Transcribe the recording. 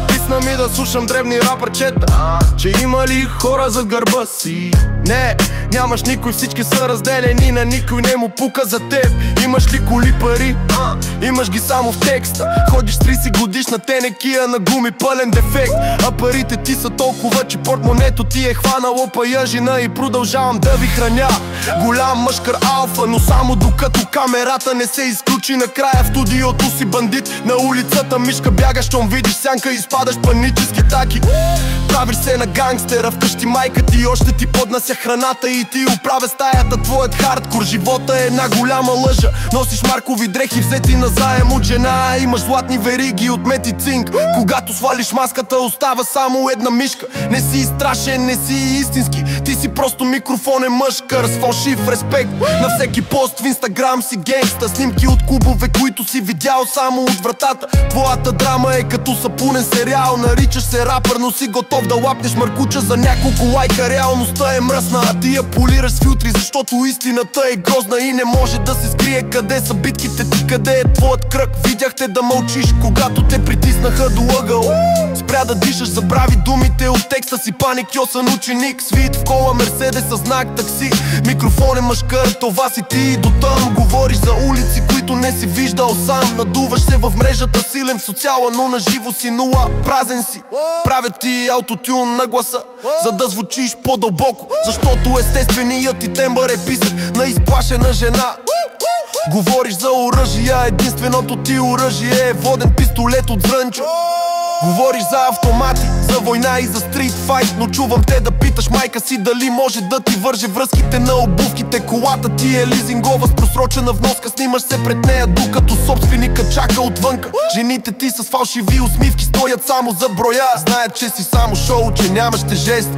Писна ми да слушам дребни рапърчета, че има ли хора зад гърба си? Не, нямаш никой, всички са разделени, на никой не му пука за теб. Имаш ли коли, пари? Имаш ги само в текста. Ходиш 30 годишна тенекия на гуми, пълен дефект. А парите ти са толкова, че портмонето ти е хванало паяжина. И продължавам да ви храня голям мъжкър алфа, но само докато камерата не се изключи. Накрая в студиото си бандит, на улицата мишка бягаш, щом видиш сянка и изпадаш панически таки. Правиш се на гангстера, вкъщи майка ти още ти поднася храната и ти оправя стаята. Твоят хардкор, живота е една голяма лъжа. Носиш маркови дрехи, взети назаем от жена. Имаш златни вериги от мед и цинк. Когато свалиш маската, остава само една мишка. Не си страшен, не си истински, ти си просто микрофонен мъжкър с фалшив респект. На всеки пост в инстаграм си генгста, снимки от клубове, които си видял само от вратата. Твоята драма е като сапунен сериал. Наричаш се рапър, но си готов да лапнеш маркуча за няколко лайка. Реалността е мръсна, а ти я полираш с филтри, защото истината е грозна и не може да се скрие. Къде са битките ти, къде е твоят кръг? Видяхте да мълчиш, когато те притиснаха до ъгъл. Спря да дишаш, забрави думите от текста си. Паникьосан ученик, свит в кола, Мерседес със знак такси. Микрофонен мъжкър, това си ти и дотъм. Говориш за улици, които не си виждал сам. Надуваш се в мрежата, силен в социала, но на живо си нула, празен си. Правят ти аутотюн на гласа, за да звучиш по-дълбоко, защото естественият ти тембър е писък на изплашена жена. Говориш за оръжия, единственото ти оръжие е воден пистолет от зрънчо. Говориш за автомати, за война и за стрит файт, но чувам те да питаш майка си дали може да ти върже връзките на обувките. Колата ти е лизингова с просрочена вноска, снимаш се пред нея, докато собственика чака отвънка. Жените ти с фалшиви усмивки стоят само за броя, знаят, че си само шоу, че нямаш тежест.